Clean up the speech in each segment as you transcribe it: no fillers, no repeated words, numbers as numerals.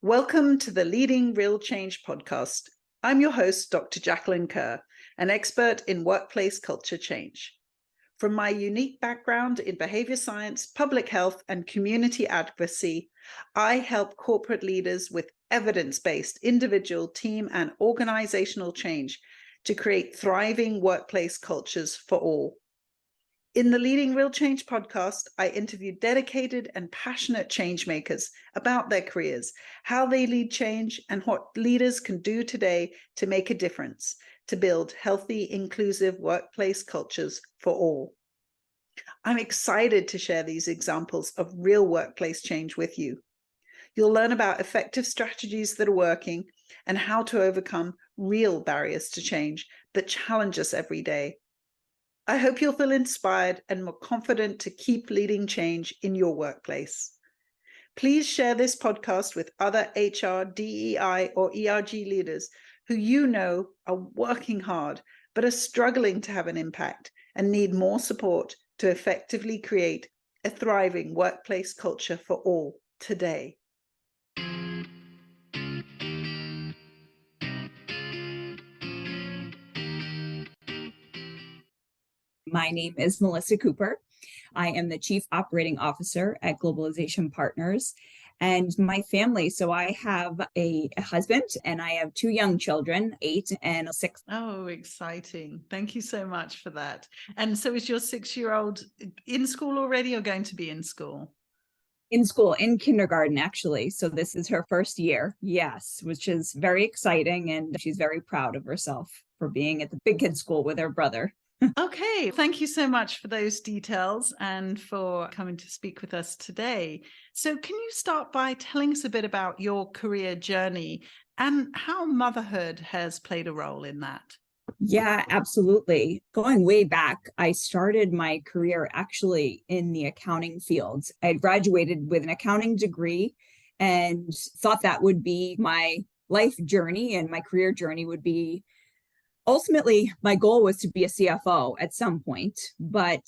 Welcome to the Leading Real Change podcast. I'm your host, Dr. Jacqueline Kerr, an expert in workplace culture change. From my unique background in behavior science, public health, and community advocacy, I help corporate leaders with evidence-based individual, team, and organizational change to create thriving workplace cultures for all. In the Leading Real Change podcast, I interview dedicated and passionate change makers about their careers, how they lead change, and what leaders can do today to make a difference to build healthy, inclusive workplace cultures for all. I'm excited to share these examples of real workplace change with you. You'll learn about effective strategies that are working and how to overcome real barriers to change that challenge us every day. I hope you'll feel inspired and more confident to keep leading change in your workplace. Please share this podcast with other HR, DEI, or ERG leaders who you know are working hard but are struggling to have an impact and need more support to effectively create a thriving workplace culture for all today. My name is Melissa Cooper. I am the Chief Operating Officer at Globalization Partners and my family. So I have a husband and I have two young children, 8 and 6. Oh, exciting. Thank you so much for that. And so is your 6-year-old in school already or going to be in school? In school, in kindergarten, actually. So this is her first year. Yes, which is very exciting. And she's very proud of herself for being at the big kid school with her brother. Okay, thank you so much for those details and for coming to speak with us today. So can you start by telling us a bit about your career journey and how motherhood has played a role in that? Yeah, absolutely. Going way back, I started my career actually in the accounting fields. I graduated with an accounting degree and thought that would be my life journey and my career journey would be ultimately, my goal was to be a CFO at some point, but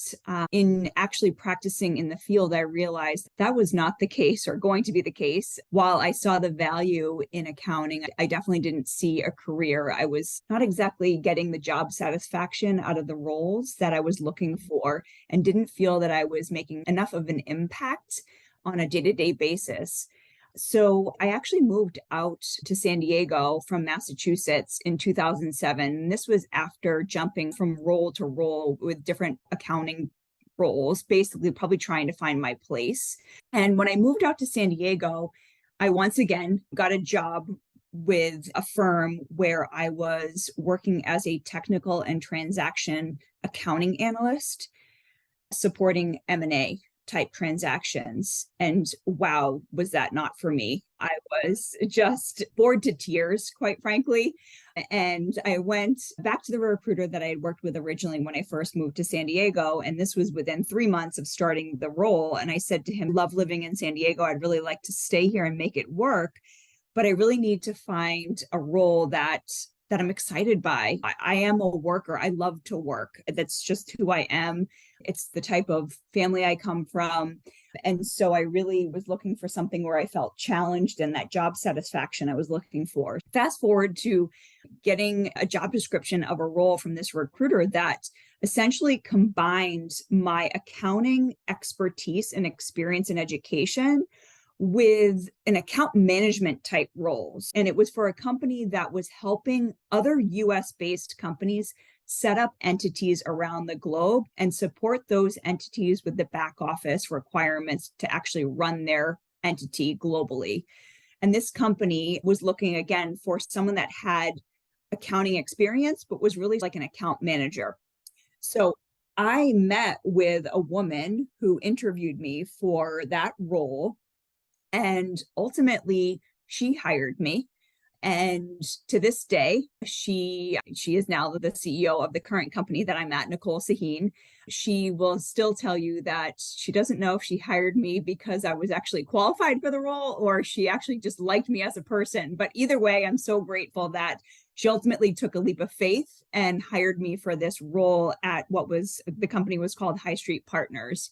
in actually practicing in the field, I realized that was not the case or going to be the case. While I saw the value in accounting, I definitely didn't see a career. I was not exactly getting the job satisfaction out of the roles that I was looking for and didn't feel that I was making enough of an impact on a day-to-day basis. So I actually moved out to San Diego from Massachusetts in 2007. And this was after jumping from role to role with different accounting roles, basically probably trying to find my place. And when I moved out to San Diego, I once again got a job with a firm where I was working as a technical and transaction accounting analyst, supporting M&A type transactions. And wow, was that not for me? I was just bored to tears, quite frankly. And I went back to the recruiter that I had worked with originally when I first moved to San Diego. And this was within 3 months of starting the role. And I said to him, love living in San Diego. I'd really like to stay here and make it work. But I really need to find a role that I'm excited by. I am a worker. I love to work. That's just who I am. It's the type of family I come from. And so I really was looking for something where I felt challenged and that job satisfaction I was looking for. Fast forward to getting a job description of a role from this recruiter that essentially combined my accounting expertise and experience in education with an account management type roles. And it was for a company that was helping other US-based companies set up entities around the globe and support those entities with the back office requirements to actually run their entity globally. And this company was looking again for someone that had accounting experience, but was really like an account manager. So I met with a woman who interviewed me for that role. And ultimately, she hired me. And to this day, she is now the CEO of the current company that I'm at, Nicole Sahin. She will still tell you that she doesn't know if she hired me because I was actually qualified for the role or she actually just liked me as a person. But either way, I'm so grateful that she ultimately took a leap of faith and hired me for this role at the company was called High Street Partners.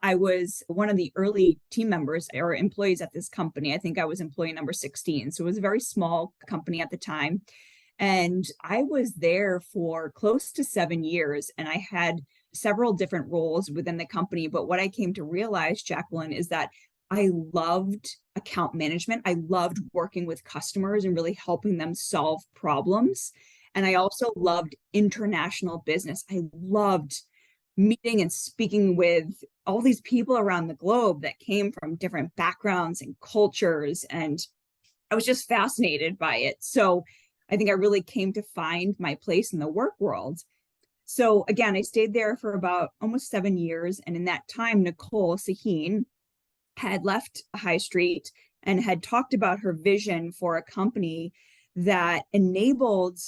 I was one of the early team members or employees at this company. I think I was employee number 16. So it was a very small company at the time. And I was there for close to 7 years, and I had several different roles within the company. But what I came to realize, Jacqueline, is that I loved account management. I loved working with customers and really helping them solve problems. And I also loved international business. I loved meeting and speaking with all these people around the globe that came from different backgrounds and cultures. And I was just fascinated by it. So I think I really came to find my place in the work world. So again, I stayed there for about almost 7 years. And in that time, Nicole Sahin had left High Street and had talked about her vision for a company that enabled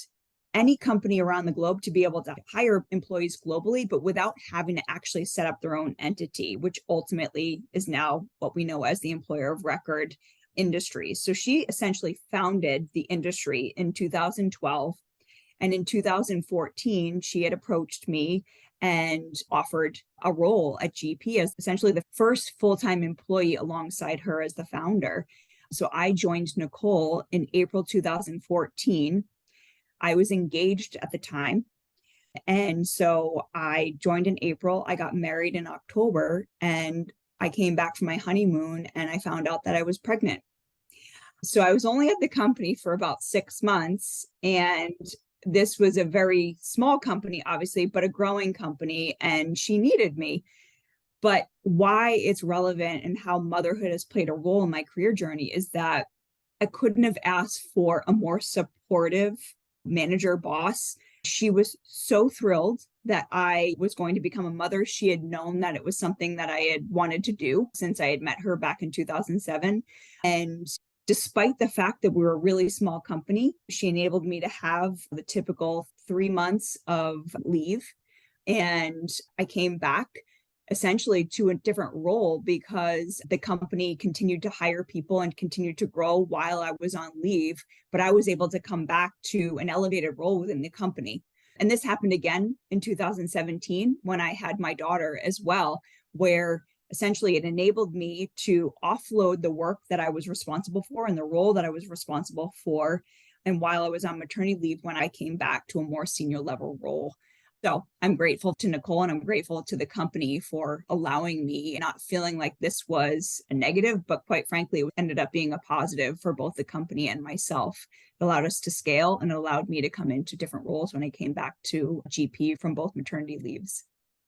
any company around the globe to be able to hire employees globally, but without having to actually set up their own entity, which ultimately is now what we know as the employer of record industry. So she essentially founded the industry in 2012. And in 2014, she had approached me and offered a role at GP as essentially the first full-time employee alongside her as the founder. So I joined Nicole in April 2014. I was engaged at the time. And so I joined in April. I got married in October, and I came back from my honeymoon and I found out that I was pregnant. So I was only at the company for about 6 months, and this was a very small company, obviously, but a growing company, and she needed me. But why it's relevant and how motherhood has played a role in my career journey is that I couldn't have asked for a more supportive manager boss. She was so thrilled that I was going to become a mother. She had known that it was something that I had wanted to do since I had met her back in 2007. And despite the fact that we were a really small company, she enabled me to have the typical 3 months of leave. And I came back essentially to a different role because the company continued to hire people and continued to grow while I was on leave. But I was able to come back to an elevated role within the company. And this happened again in 2017 when I had my daughter as well, where essentially it enabled me to offload the work that I was responsible for and the role that I was responsible for. And while I was on maternity leave, when I came back to a more senior level role. So I'm grateful to Nicole and I'm grateful to the company for allowing me, not feeling like this was a negative, but quite frankly, it ended up being a positive for both the company and myself. It allowed us to scale and it allowed me to come into different roles when I came back to GP from both maternity leaves.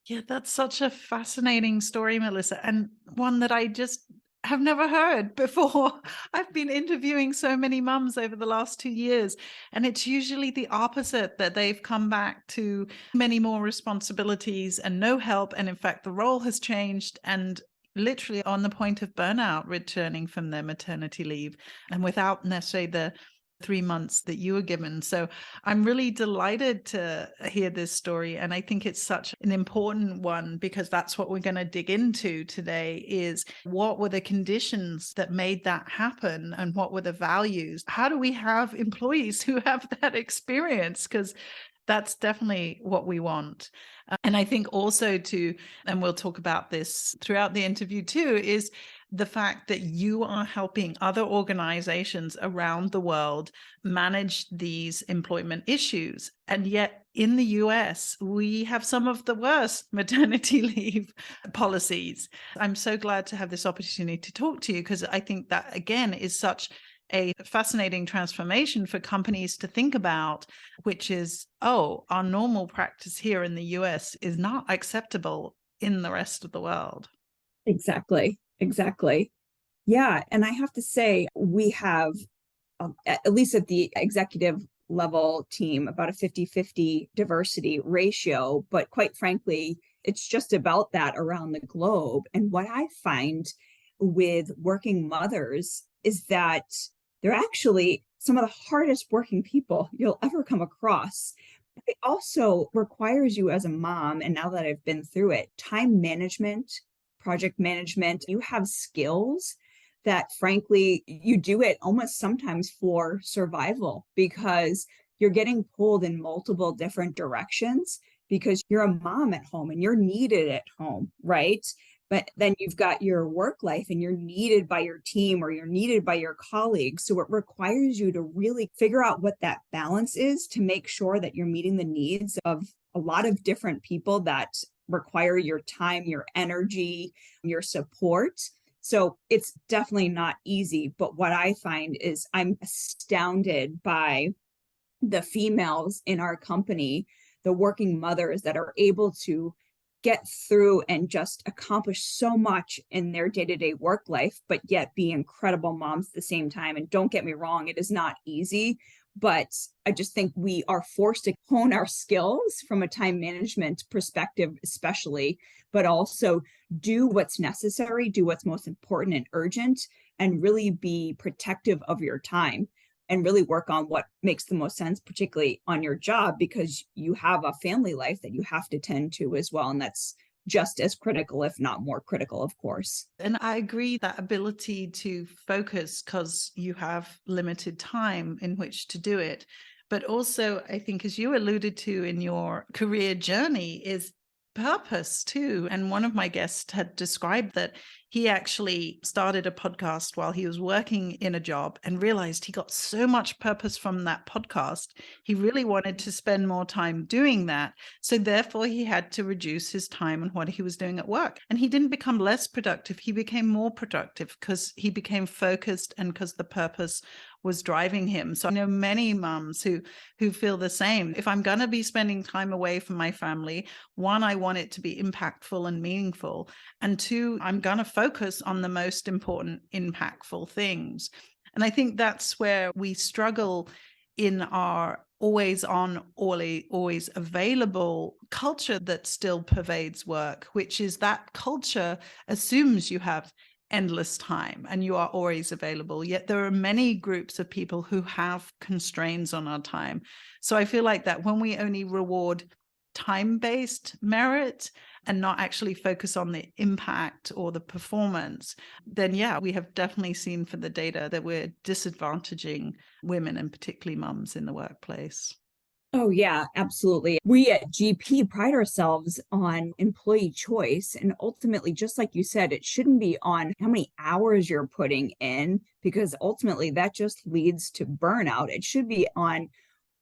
Yeah, that's such a fascinating story, Melissa, and one that I just have never heard before. I've been interviewing so many mums over the last 2 years, and it's usually the opposite, that they've come back to many more responsibilities and no help. And in fact, the role has changed and literally on the point of burnout, returning from their maternity leave and without necessarily the 3 months that you were given. So I'm really delighted to hear this story. And I think it's such an important one because that's what we're going to dig into today is what were the conditions that made that happen and what were the values? How do we have employees who have that experience? Because that's definitely what we want. And I think also and we'll talk about this throughout the interview too, is the fact that you are helping other organizations around the world manage these employment issues. And yet in the US, we have some of the worst maternity leave policies. I'm so glad to have this opportunity to talk to you because I think that, again, is such a fascinating transformation for companies to think about, which is, oh, our normal practice here in the US is not acceptable in the rest of the world. Exactly. Yeah. And I have to say, we have, at least at the executive level team, about a 50-50 diversity ratio. But quite frankly, it's just about that around the globe. And what I find with working mothers is that they're actually some of the hardest working people you'll ever come across. It also requires you as a mom, and now that I've been through it, time management, project management. You have skills that frankly, you do it almost sometimes for survival because you're getting pulled in multiple different directions because you're a mom at home and you're needed at home, right? But then you've got your work life and you're needed by your team or you're needed by your colleagues. So it requires you to really figure out what that balance is to make sure that you're meeting the needs of a lot of different people that require your time, your energy, your support. So it's definitely not easy. But what I find is I'm astounded by the females in our company, the working mothers that are able to get through and just accomplish so much in their day-to-day work life, but yet be incredible moms at the same time. And don't get me wrong, it is not easy, but I just think we are forced to hone our skills from a time management perspective, especially, but also do what's necessary, do what's most important and urgent, and really be protective of your time and really work on what makes the most sense, particularly on your job, because you have a family life that you have to tend to as well. And that's just as critical, if not more critical, of course. And I agree that ability to focus because you have limited time in which to do it. But also, I think, as you alluded to in your career journey, is purpose too. And one of my guests had described that he actually started a podcast while he was working in a job and realized he got so much purpose from that podcast. He really wanted to spend more time doing that. So therefore, he had to reduce his time on what he was doing at work. And he didn't become less productive. He became more productive because he became focused and because the purpose was driving him. So I know many moms who feel the same. If I'm going to be spending time away from my family, one, I want it to be impactful and meaningful. And two, I'm going to focus on the most important, impactful things. And I think that's where we struggle in our always on, always available culture that still pervades work, which is that culture assumes you have endless time and you are always available. Yet there are many groups of people who have constraints on our time. So I feel like that when we only reward time-based merit and not actually focus on the impact or the performance, then yeah, we have definitely seen for the data that we're disadvantaging women and particularly mums in the workplace. Oh, yeah, absolutely. We at GP pride ourselves on employee choice. And ultimately, just like you said, it shouldn't be on how many hours you're putting in, because ultimately that just leads to burnout. It should be on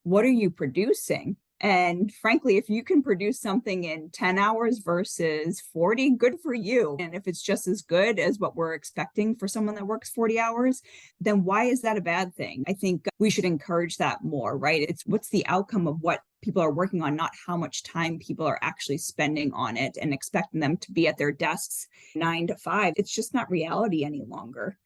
what are you producing? And frankly, if you can produce something in 10 hours versus 40, good for you. And if it's just as good as what we're expecting for someone that works 40 hours, then why is that a bad thing? I think we should encourage that more, right? It's what's the outcome of what people are working on, not how much time people are actually spending on it and expecting them to be at their desks 9 to 5. It's just not reality any longer.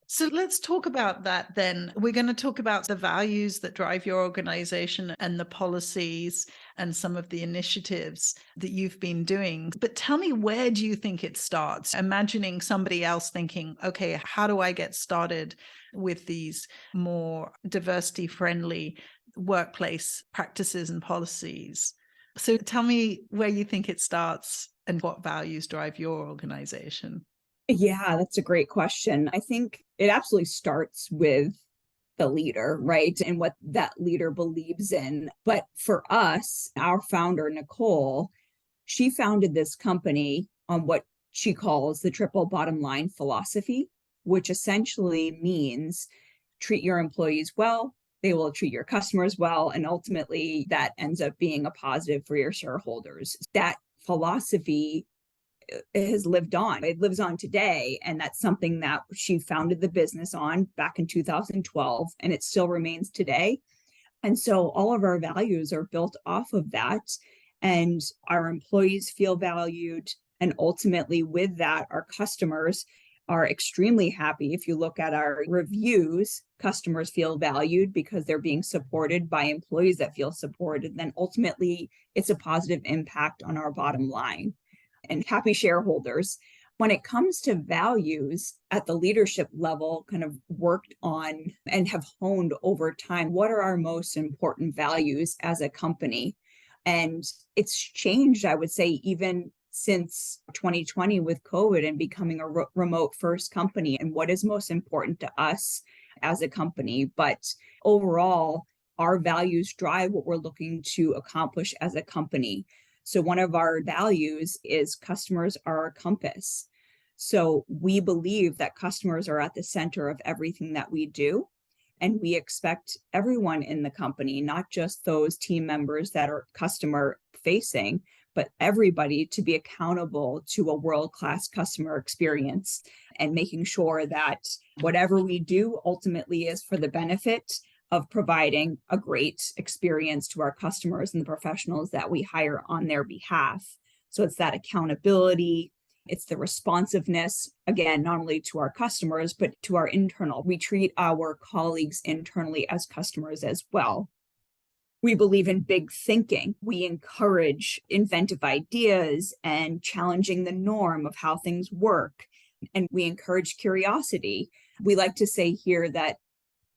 So let's talk about that then. We're going to talk about the values that drive your organization and the policies and some of the initiatives that you've been doing. But tell me, where do you think it starts? Imagining somebody else thinking, okay, how do I get started with these more diversity-friendly workplace practices and policies? So tell me where you think it starts and what values drive your organization. Yeah, that's a great question. I think it absolutely starts with the leader, right? And what that leader believes in. But for us, our founder, Nicole, she founded this company on what she calls the triple bottom line philosophy, which essentially means treat your employees well, they will treat your customers well, and ultimately that ends up being a positive for your shareholders. That philosophy has lived on. It lives on today. And that's something that she founded the business on back in 2012, and it still remains today. And so all of our values are built off of that. And our employees feel valued. And ultimately, with that, our customers are extremely happy. If you look at our reviews, customers feel valued because they're being supported by employees that feel supported. Then ultimately, it's a positive impact on our bottom line and happy shareholders. When it comes to values at the leadership level, kind of worked on and have honed over time, what are our most important values as a company? And it's changed, I would say, even since 2020 with COVID and becoming a remote first company, and what is most important to us as a company. But overall, our values drive what we're looking to accomplish as a company. So one of our values is customers are our compass. So we believe that customers are at the center of everything that we do. And we expect everyone in the company, not just those team members that are customer facing, but everybody to be accountable to a world-class customer experience and making sure that whatever we do ultimately is for the benefit of providing a great experience to our customers and the professionals that we hire on their behalf. So it's that accountability, it's the responsiveness, again, not only to our customers, but to our internal. We treat our colleagues internally as customers as well. We believe in big thinking. We encourage inventive ideas and challenging the norm of how things work. And we encourage curiosity. We like to say here that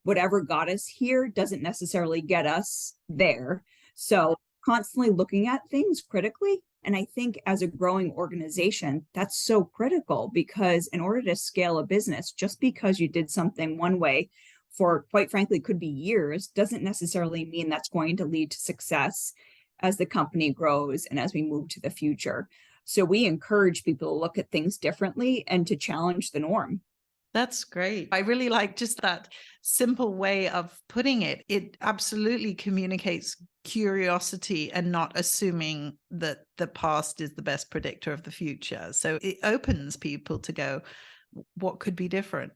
whatever got us here doesn't necessarily get us there. So constantly looking at things critically. And I think as a growing organization, that's so critical because in order to scale a business, just because you did something one way for, quite frankly, could be years, doesn't necessarily mean that's going to lead to success as the company grows and as we move to the future. So we encourage people to look at things differently and to challenge the norm. That's great. I really like just that simple way of putting it. It absolutely communicates curiosity and not assuming that the past is the best predictor of the future. So it opens people to go, what could be different?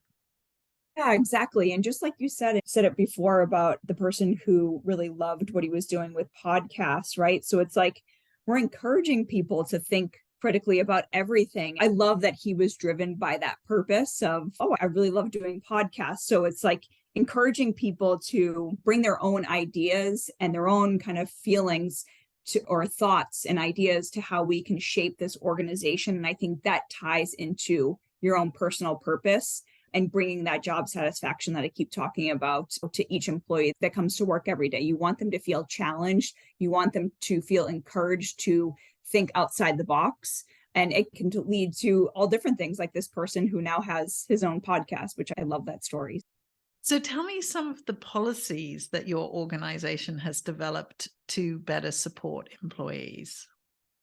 Yeah, exactly. And just like you said it before about the person who really loved what he was doing with podcasts, right? So it's like we're encouraging people to think critically about everything. I love that he was driven by that purpose of, oh, I really love doing podcasts. So it's like encouraging people to bring their own ideas and their own kind of feelings to, or thoughts and ideas to how we can shape this organization. And I think that ties into your own personal purpose and bringing that job satisfaction that I keep talking about to each employee that comes to work every day. You want them to feel challenged. You want them to feel encouraged to think outside the box. And it can lead to all different things like this person who now has his own podcast, which I love that story. So tell me some of the policies that your organization has developed to better support employees.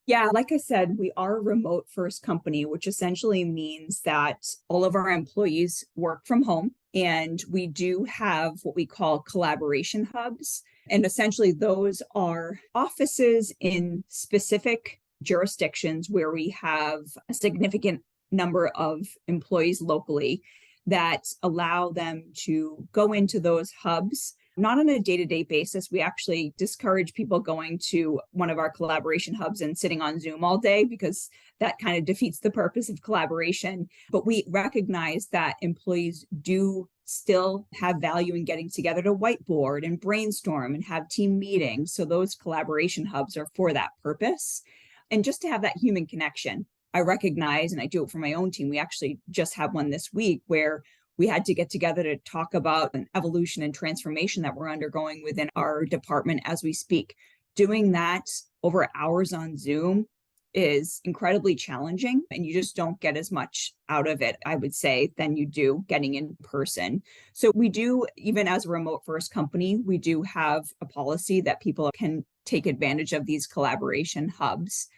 Yeah, like I said, we are a remote first company, which essentially means that all of our employees work from home. And we do have what we call collaboration hubs. And essentially, those are offices in specific jurisdictions where we have a significant number of employees locally that allow them to go into those hubs. Not on a day-to-day basis. We actually discourage people going to one of our collaboration hubs and sitting on Zoom all day because that kind of defeats the purpose of collaboration. But we recognize that employees do still have value in getting together to whiteboard and brainstorm and have team meetings. So those collaboration hubs are for that purpose. And just to have that human connection. I recognize, and I do it for my own team, we actually just have one this week where we had to get together to talk about an evolution and transformation that we're undergoing within our department as we speak. Doing that over hours on Zoom is incredibly challenging, and you just don't get as much out of it, I would say, than you do getting in person. So we do, even as a remote first company, we do have a policy that people can take advantage of these collaboration hubs.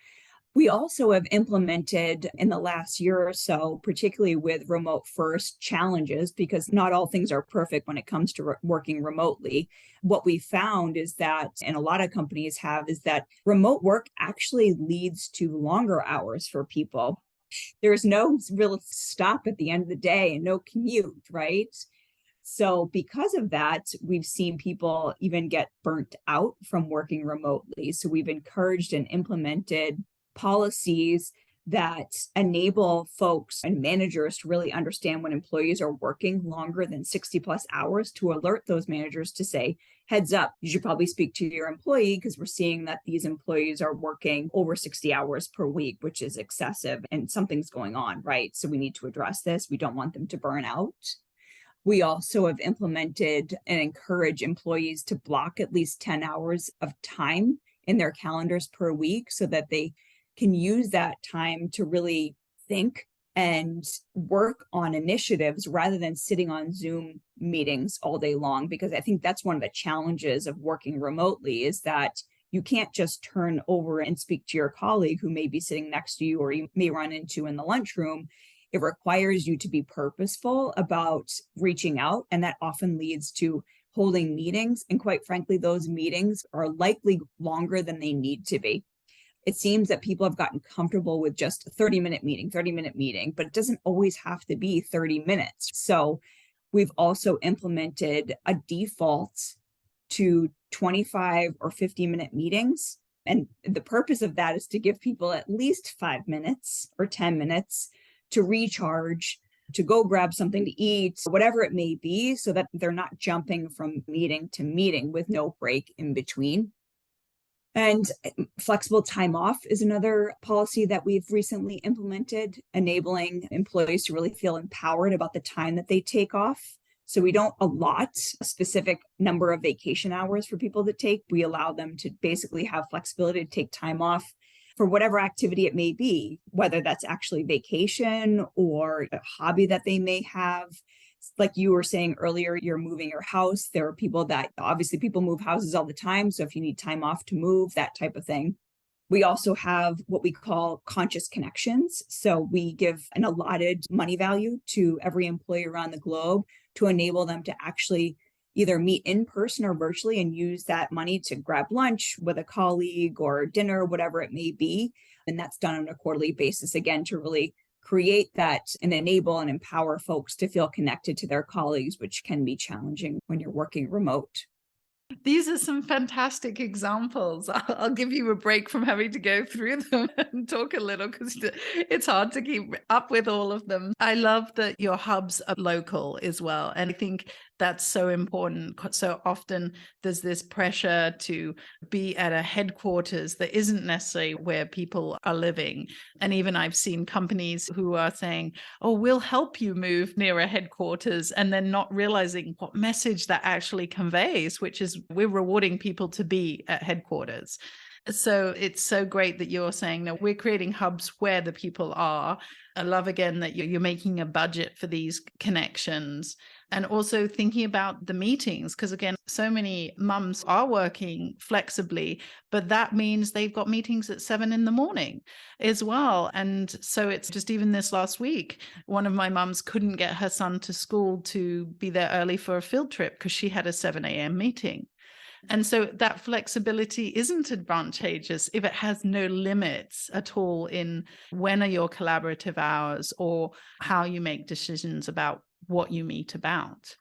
We also have implemented in the last year or so, particularly with remote first challenges, because not all things are perfect when it comes to working remotely. What we found is that, and a lot of companies have, is that remote work actually leads to longer hours for people. There's no real stop at the end of the day and no commute, right? So because of that, we've seen people even get burnt out from working remotely. So we've encouraged and implemented policies that enable folks and managers to really understand when employees are working longer than 60 plus hours to alert those managers to say, heads up, you should probably speak to your employee because we're seeing that these employees are working over 60 hours per week, which is excessive and something's going on, right? So we need to address this. We don't want them to burn out. We also have implemented and encourage employees to block at least 10 hours of time in their calendars per week so that they can use that time to really think and work on initiatives rather than sitting on Zoom meetings all day long. Because I think that's one of the challenges of working remotely, is that you can't just turn over and speak to your colleague who may be sitting next to you or you may run into in the lunchroom. It requires you to be purposeful about reaching out, and that often leads to holding meetings. And quite frankly, those meetings are likely longer than they need to be. It seems that people have gotten comfortable with just a 30-minute meeting, but it doesn't always have to be 30 minutes. So we've also implemented a default to 25 or 50-minute meetings. And the purpose of that is to give people at least 5 minutes or 10 minutes to recharge, to go grab something to eat, whatever it may be, so that they're not jumping from meeting to meeting with no break in between. And flexible time off is another policy that we've recently implemented, enabling employees to really feel empowered about the time that they take off. So we don't allot a specific number of vacation hours for people to take. We allow them to basically have flexibility to take time off for whatever activity it may be, whether that's actually vacation or a hobby that they may have. Like you were saying earlier, you're moving your house. There are people that obviously people move houses all the time. So if you need time off to move, that type of thing. We also have what we call conscious connections. So we give an allotted money value to every employee around the globe to enable them to actually either meet in person or virtually and use that money to grab lunch with a colleague or dinner, whatever it may be. And that's done on a quarterly basis, again, to really create that and enable and empower folks to feel connected to their colleagues, which can be challenging when you're working remote. These are some fantastic examples. I'll give you a break from having to go through them and talk a little, because it's hard to keep up with all of them. I love that your hubs are local as well. And I think that's so important. So often there's this pressure to be at a headquarters that isn't necessarily where people are living. And even I've seen companies who are saying, oh, we'll help you move near a headquarters, and then not realizing what message that actually conveys, which is we're rewarding people to be at headquarters. So it's so great that you're saying that we're creating hubs where the people are. I love again that you're making a budget for these connections, and also thinking about the meetings, because again, so many mums are working flexibly, but that means they've got meetings at 7 a.m. as well. And so it's just even this last week, one of my mums couldn't get her son to school to be there early for a field trip because she had a 7 a.m. meeting. And so that flexibility isn't advantageous if it has no limits at all in when are your collaborative hours or how you make decisions about what you meet about.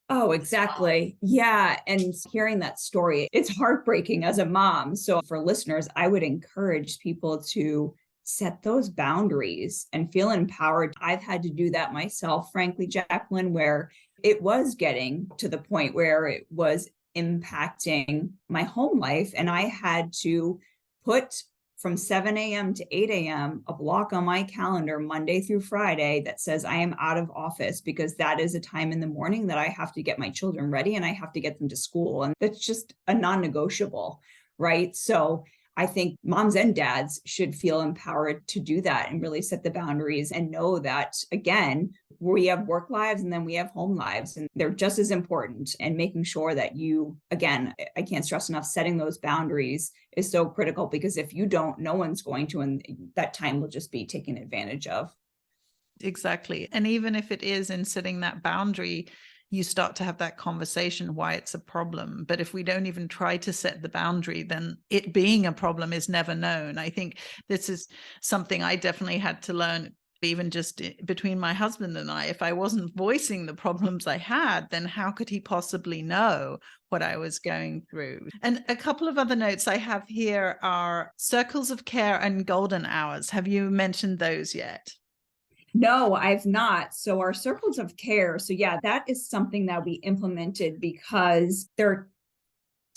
Oh, exactly. Yeah. And hearing that story, it's heartbreaking as a mom. So for listeners, I would encourage people to set those boundaries and feel empowered. I've had to do that myself, frankly, Jacqueline, where it was getting to the point where it was impacting my home life. And I had to put from 7 a.m. to 8 a.m. a block on my calendar Monday through Friday that says I am out of office, because that is a time in the morning that I have to get my children ready and I have to get them to school. And that's just a non-negotiable, right? So I think moms and dads should feel empowered to do that and really set the boundaries and know that, again, we have work lives and then we have home lives, and they're just as important. And making sure that you, again, I can't stress enough, setting those boundaries is so critical, because if you don't, no one's going to, and that time will just be taken advantage of. Exactly. And even if it is in setting that boundary, you start to have that conversation why it's a problem. But if we don't even try to set the boundary, then it being a problem is never known. I think this is something I definitely had to learn, even just between my husband and I. If I wasn't voicing the problems I had, then how could he possibly know what I was going through? And a couple of other notes I have here are circles of care and golden hours. Have you mentioned those yet? No, I've not. So our circles of care. So yeah, that is something that we implemented because there are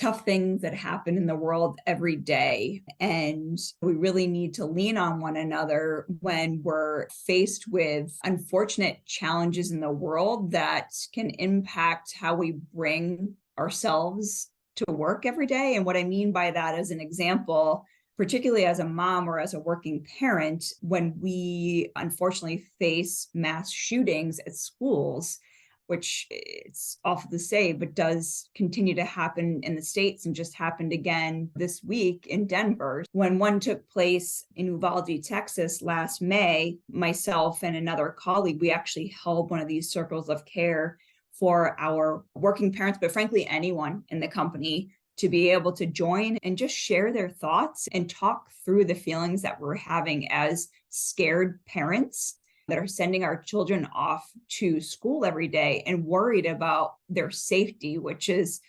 tough things that happen in the world every day. And we really need to lean on one another when we're faced with unfortunate challenges in the world that can impact how we bring ourselves to work every day. And what I mean by that, as an example, particularly as a mom or as a working parent, when we unfortunately face mass shootings at schools, which it's awful to say, but does continue to happen in the States and just happened again this week in Denver. When one took place in Uvalde, Texas last May, myself and another colleague, we actually held one of these circles of care for our working parents, but frankly, anyone in the company to be able to join and just share their thoughts and talk through the feelings that we're having as scared parents that are sending our children off to school every day and worried about their safety, which is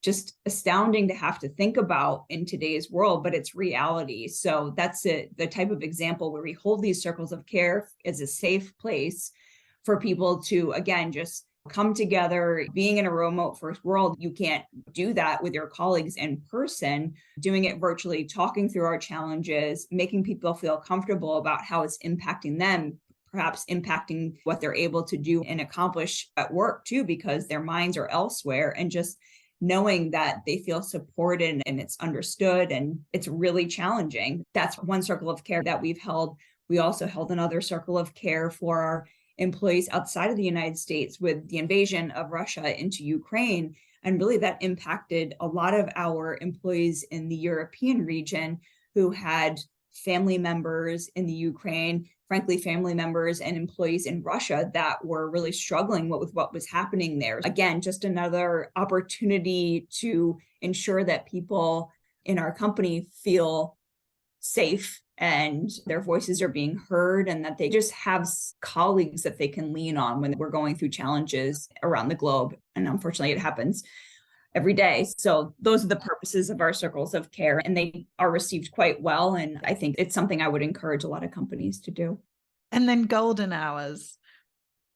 just astounding to have to think about in today's world, but it's reality. So that's it, the type of example where we hold these circles of care as a safe place for people to, again, just come together. Being in a remote first world, you can't do that with your colleagues in person. Doing it virtually, talking through our challenges, making people feel comfortable about how it's impacting them, perhaps impacting what they're able to do and accomplish at work too, because their minds are elsewhere, and just knowing that they feel supported and it's understood and it's really challenging. That's one circle of care that we've held. We also held another circle of care for our employees outside of the United States with the invasion of Russia into Ukraine. And really that impacted a lot of our employees in the European region who had family members in the Ukraine, frankly, family members and employees in Russia that were really struggling with what was happening there. Again, just another opportunity to ensure that people in our company feel safe and their voices are being heard, and that they just have colleagues that they can lean on when we're going through challenges around the globe. And unfortunately, it happens every day. So those are the purposes of our circles of care, and they are received quite well. And I think it's something I would encourage a lot of companies to do. And then golden hours.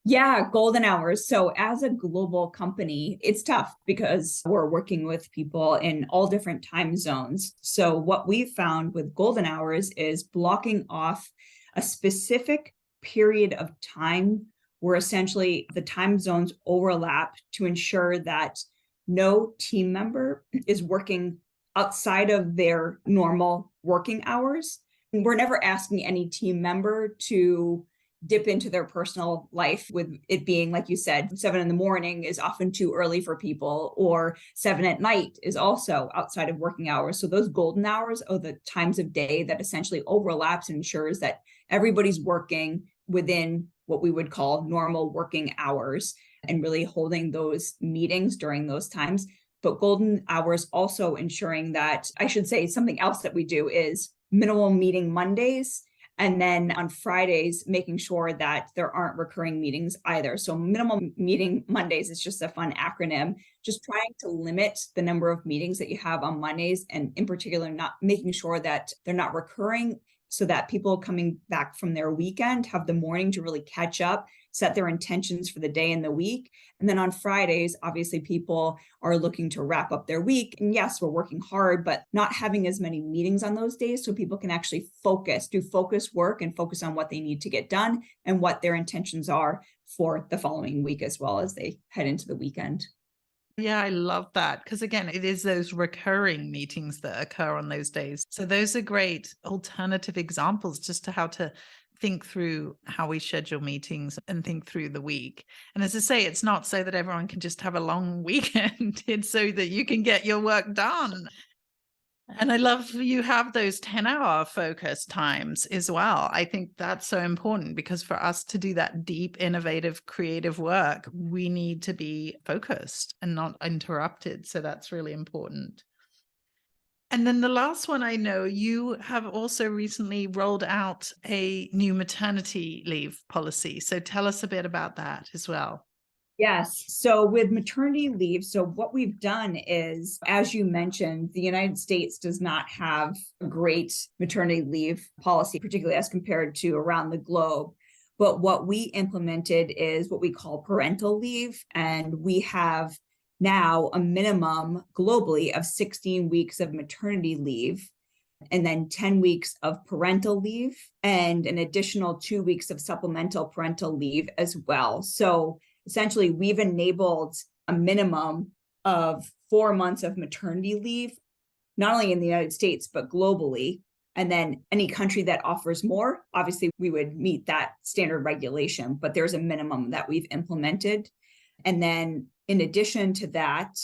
Yeah, golden hours. So as a global company, it's tough because we're working with people in all different time zones. So what we've found with golden hours is blocking off a specific period of time where essentially the time zones overlap to ensure that no team member is working outside of their normal working hours. And we're never asking any team member to dip into their personal life, with it being, like you said, 7 a.m. is often too early for people, or 7 p.m. is also outside of working hours. So those golden hours are the times of day that essentially overlaps and ensures that everybody's working within what we would call normal working hours, and really holding those meetings during those times. But golden hours also ensuring that, I should say, something else that we do is minimal meeting Mondays. And then on Fridays, making sure that there aren't recurring meetings either. So minimal meeting Mondays is just a fun acronym, just trying to limit the number of meetings that you have on Mondays, and in particular, not making sure that they're not recurring, so that people coming back from their weekend have the morning to really catch up, set their intentions for the day and the week. And then on Fridays, obviously people are looking to wrap up their week. And yes, we're working hard, but not having as many meetings on those days, so people can actually focus, do focus work and focus on what they need to get done and what their intentions are for the following week, as well as they head into the weekend. Yeah, I love that. Because again, it is those recurring meetings that occur on those days. So those are great alternative examples just to how to think through how we schedule meetings and think through the week. And as I say, it's not so that everyone can just have a long weekend. It's so that you can get your work done. And I love you have those 10-hour focus times as well. I think that's so important, because for us to do that deep, innovative, creative work, we need to be focused and not interrupted. So that's really important. And then the last one, I know you have also recently rolled out a new maternity leave policy. So tell us a bit about that as well. Yes. So with maternity leave, so what we've done is, as you mentioned, the United States does not have a great maternity leave policy, particularly as compared to around the globe. But what we implemented is what we call parental leave. And we have now a minimum globally of 16 weeks of maternity leave, and then 10 weeks of parental leave, and an additional 2 weeks of supplemental parental leave as well. So essentially, we've enabled a minimum of 4 months of maternity leave, not only in the United States, but globally. And then any country that offers more, obviously we would meet that standard regulation, but there's a minimum that we've implemented. And then in addition to that,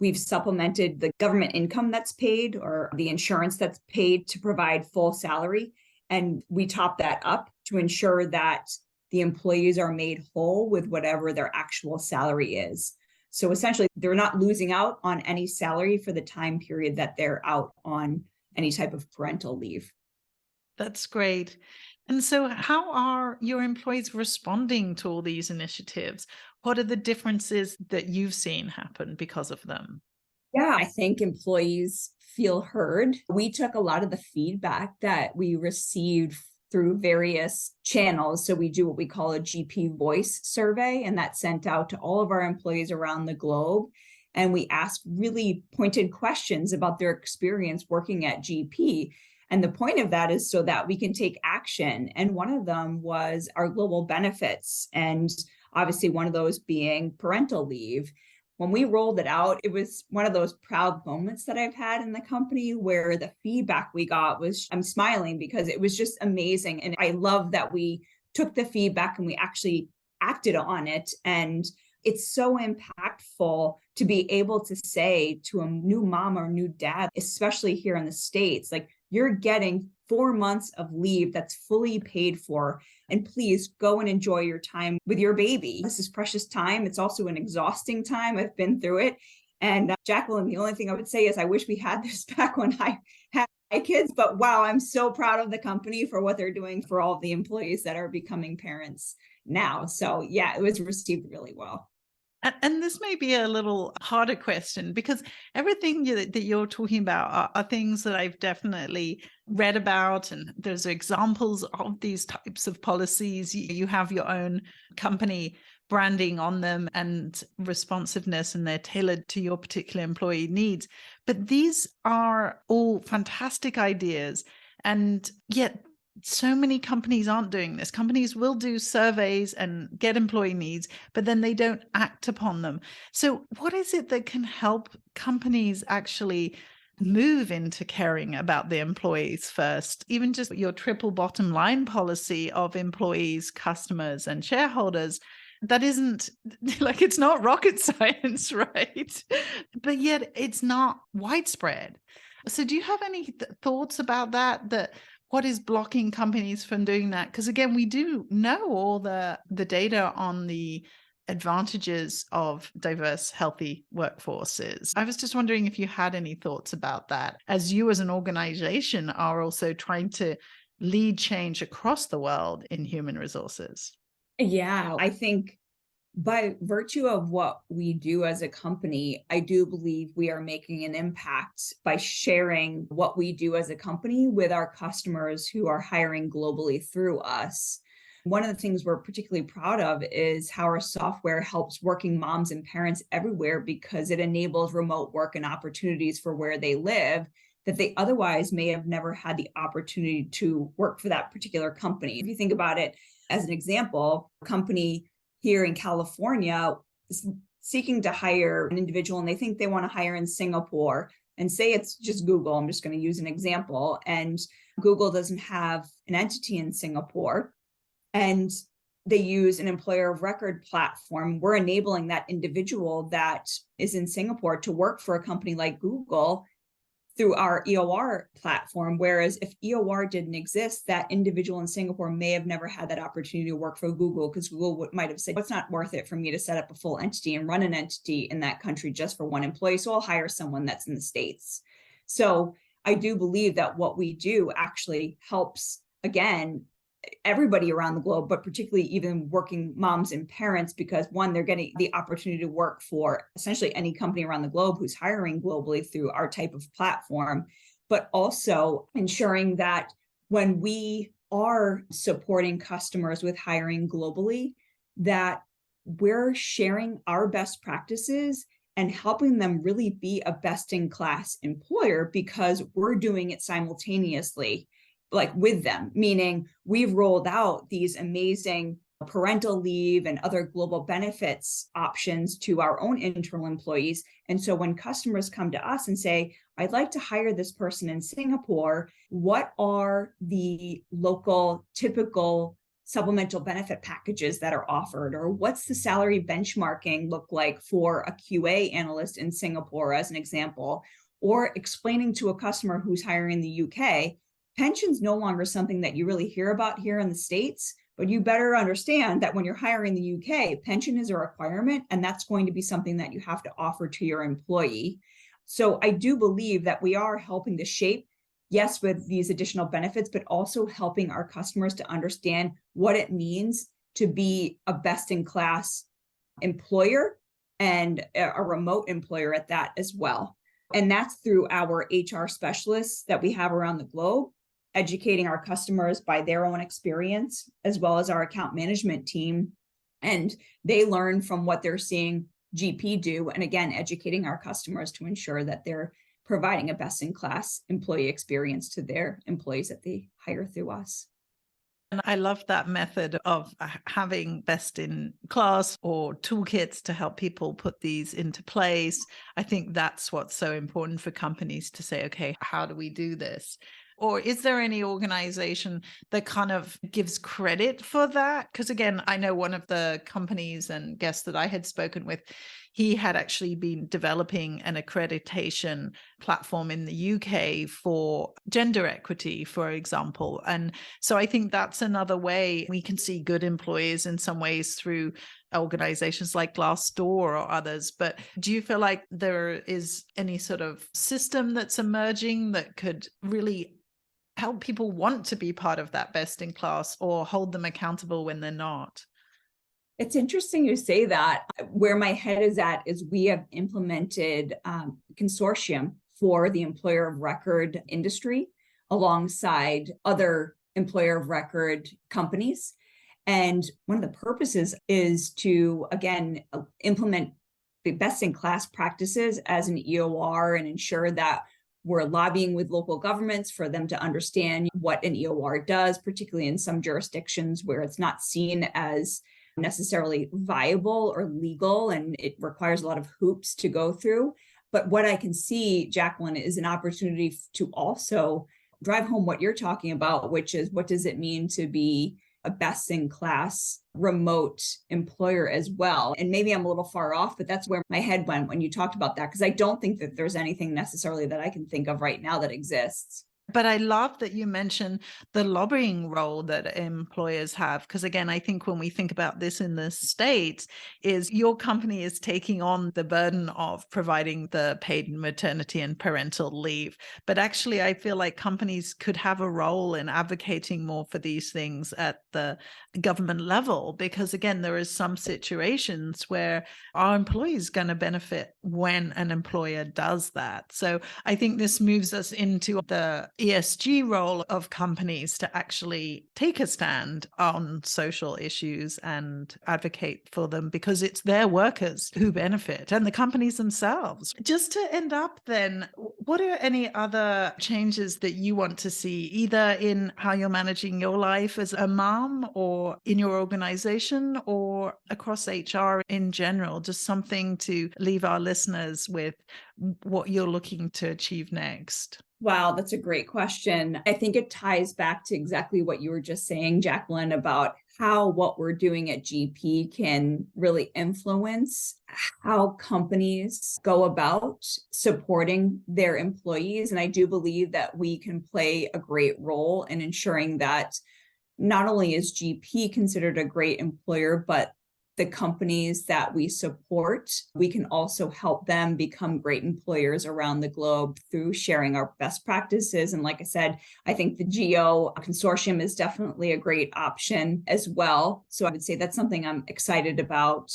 we've supplemented the government income that's paid or the insurance that's paid to provide full salary. And we top that up to ensure that the employees are made whole with whatever their actual salary is. So essentially, they're not losing out on any salary for the time period that they're out on any type of parental leave. That's great. And so how are your employees responding to all these initiatives? What are the differences that you've seen happen because of them? Yeah, I think employees feel heard. We took a lot of the feedback that we received through various channels. So we do what we call a GP voice survey, and that's sent out to all of our employees around the globe. And we ask really pointed questions about their experience working at GP. And the point of that is so that we can take action. And one of them was our global benefits. And obviously, one of those being parental leave. When we rolled it out, it was one of those proud moments that I've had in the company where the feedback we got was, I'm smiling because it was just amazing. And I love that we took the feedback and we actually acted on it. And it's so impactful to be able to say to a new mom or new dad, especially here in the States, like, you're getting 4 months of leave that's fully paid for. And please go and enjoy your time with your baby. This is precious time. It's also an exhausting time. I've been through it. And Jacqueline, the only thing I would say is I wish we had this back when I had my kids. But wow, I'm so proud of the company for what they're doing for all of the employees that are becoming parents now. So yeah, it was received really well. And this may be a little harder question because everything that you're talking about are things that I've definitely read about, and there's examples of these types of policies. You have your own company branding on them and responsiveness, and they're tailored to your particular employee needs. But these are all fantastic ideas, and yet so many companies aren't doing this. Companies will do surveys and get employee needs, but then they don't act upon them. So what is it that can help companies actually move into caring about the employees first? Even just your triple bottom line policy of employees, customers, and shareholders, that isn't like, it's not rocket science, right? But yet it's not widespread. So do you have any thoughts about that what is blocking companies from doing that? Because again, we do know all the data on the advantages of diverse, healthy workforces. I was just wondering if you had any thoughts about that, as you as an organization are also trying to lead change across the world in human resources. Yeah, I think by virtue of what we do as a company, I do believe we are making an impact by sharing what we do as a company with our customers who are hiring globally through us. One of the things we're particularly proud of is how our software helps working moms and parents everywhere, because it enables remote work and opportunities for where they live that they otherwise may have never had the opportunity to work for that particular company. If you think about it as an example, a company here in California is seeking to hire an individual and they think they want to hire in Singapore, and say it's just Google. I'm just going to use an example. And Google doesn't have an entity in Singapore and they use an employer of record platform. We're enabling that individual that is in Singapore to work for a company like Google through our EOR platform. Whereas if EOR didn't exist, that individual in Singapore may have never had that opportunity to work for Google, because Google might have said, it's not worth it for me to set up a full entity and run an entity in that country just for one employee. So I'll hire someone that's in the States. So I do believe that what we do actually helps, again, everybody around the globe, but particularly even working moms and parents, because one, they're getting the opportunity to work for essentially any company around the globe who's hiring globally through our type of platform, but also ensuring that when we are supporting customers with hiring globally, that we're sharing our best practices and helping them really be a best-in-class employer, because we're doing it simultaneously, like with them, meaning we've rolled out these amazing parental leave and other global benefits options to our own internal employees. And so when customers come to us and say, I'd like to hire this person in Singapore, what are the local typical supplemental benefit packages that are offered? Or what's the salary benchmarking look like for a QA analyst in Singapore, as an example? Or explaining to a customer who's hiring in the UK, pension's no longer something that you really hear about here in the States, but you better understand that when you're hiring in the UK, pension is a requirement, and that's going to be something that you have to offer to your employee. So I do believe that we are helping to shape, yes, with these additional benefits, but also helping our customers to understand what it means to be a best-in-class employer and a remote employer at that as well. And that's through our HR specialists that we have around the globe, educating our customers by their own experience, as well as our account management team. And they learn from what they're seeing GP do. And again, educating our customers to ensure that they're providing a best-in-class employee experience to their employees that they hire through us. And I love that method of having best in class or toolkits to help people put these into place. I think that's what's so important for companies to say, okay, how do we do this? Or is there any organization that kind of gives credit for that? Because again, I know one of the companies and guests that I had spoken with, he had actually been developing an accreditation platform in the UK for gender equity, for example. And so I think that's another way we can see good employees in some ways through organizations like Glassdoor or others. But do you feel like there is any sort of system that's emerging that could really help people want to be part of that best in class or hold them accountable when they're not? It's interesting you say that. Where my head is at is we have implemented consortium for the employer of record industry alongside other employer of record companies. And one of the purposes is to, again, implement the best in class practices as an EOR and ensure that we're lobbying with local governments for them to understand what an EOR does, particularly in some jurisdictions where it's not seen as necessarily viable or legal, and it requires a lot of hoops to go through. But what I can see, Jacqueline, is an opportunity to also drive home what you're talking about, which is what does it mean to be a best-in-class remote employer as well. And maybe I'm a little far off, but that's where my head went when you talked about that, because I don't think that there's anything necessarily that I can think of right now that exists. But I love that you mentioned the lobbying role that employers have, because again, I think when we think about this in the States, is your company is taking on the burden of providing the paid maternity and parental leave. But actually, I feel like companies could have a role in advocating more for these things at the government level, because again, there is some situations where our employees going to benefit when an employer does that. So I think this moves us into the ESG role of companies to actually take a stand on social issues and advocate for them, because it's their workers who benefit and the companies themselves. Just to end up then, what are any other changes that you want to see, either in how you're managing your life as a mom or in your organization or across HR in general? Just something to leave our listeners with what you're looking to achieve next. Wow, that's a great question. I think it ties back to exactly what you were just saying, Jacqueline, about how what we're doing at GP can really influence how companies go about supporting their employees. And I do believe that we can play a great role in ensuring that not only is GP considered a great employer, but the companies that we support, we can also help them become great employers around the globe through sharing our best practices. And like I said, I think the GEO consortium is definitely a great option as well. So I would say that's something I'm excited about.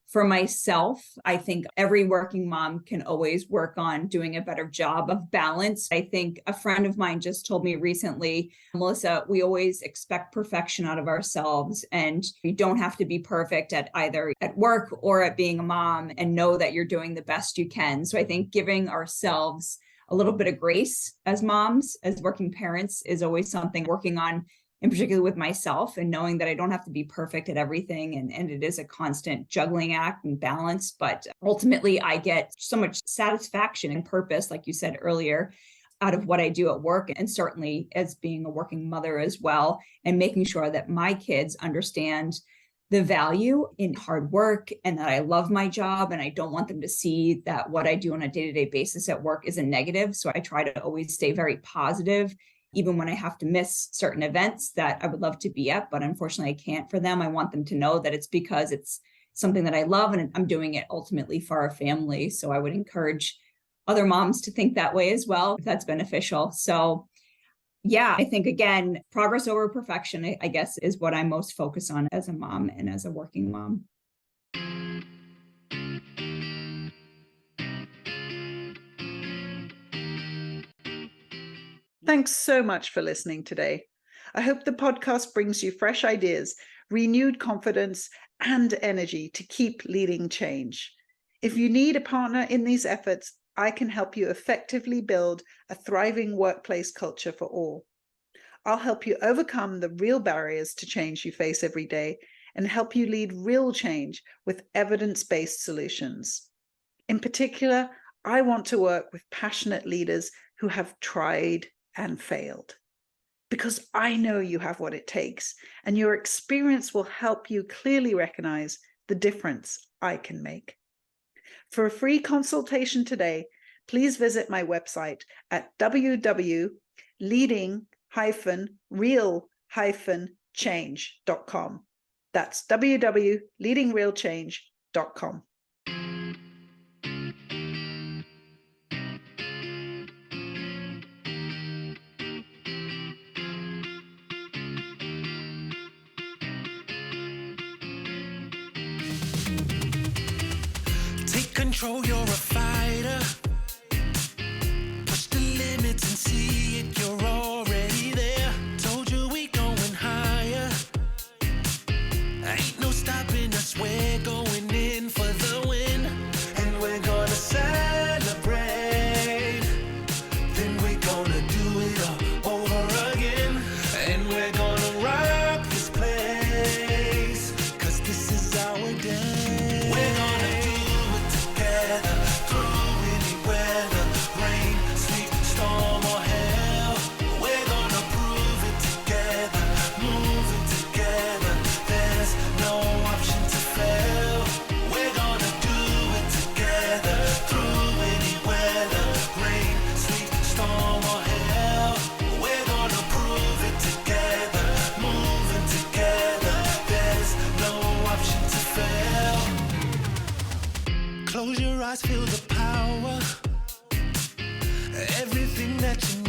For myself, I think every working mom can always work on doing a better job of balance. I think a friend of mine just told me recently, Melissa, we always expect perfection out of ourselves, and you don't have to be perfect at either at work or at being a mom, and know that you're doing the best you can. So I think giving ourselves a little bit of grace as moms, as working parents, is always something working on in particular with myself, and knowing that I don't have to be perfect at everything. And it is a constant juggling act and balance. But ultimately, I get so much satisfaction and purpose, like you said earlier, out of what I do at work, and certainly as being a working mother as well, and making sure that my kids understand the value in hard work and that I love my job. And I don't want them to see that what I do on a day-to-day basis at work is a negative. So I try to always stay very positive, even when I have to miss certain events that I would love to be at, but unfortunately I can't for them. I want them to know that it's because it's something that I love and I'm doing it ultimately for our family. So I would encourage other moms to think that way as well, if that's beneficial. So yeah, I think, again, progress over perfection, I guess, is what I'm most focused on as a mom and as a working mom. Thanks so much for listening today. I hope the podcast brings you fresh ideas, renewed confidence, and energy to keep leading change. If you need a partner in these efforts, I can help you effectively build a thriving workplace culture for all. I'll help you overcome the real barriers to change you face every day and help you lead real change with evidence-based solutions. In particular, I want to work with passionate leaders who have tried and failed, because I know you have what it takes, and your experience will help you clearly recognize the difference I can make. For a free consultation today, please visit my website at www.leading-real-change.com. That's www.leadingrealchange.com. Take control, you're a fighter. Push the limits and see it, you're already there. Told you we going higher. Ain't no stopping us, we're going in for the win. And we're gonna celebrate. Then we're gonna do it all over again. And we're gonna rock this place, 'cause this is our day. We're gonna do it together, through any weather, rain, sleet, storm or hell. We're gonna prove it together, move it together. There's no option to fail. We're gonna do it together, through any weather, rain, sleet, storm or hell. We're gonna prove it together, move it together. There's no option to fail. Close your eyes, feel the power. Everything that you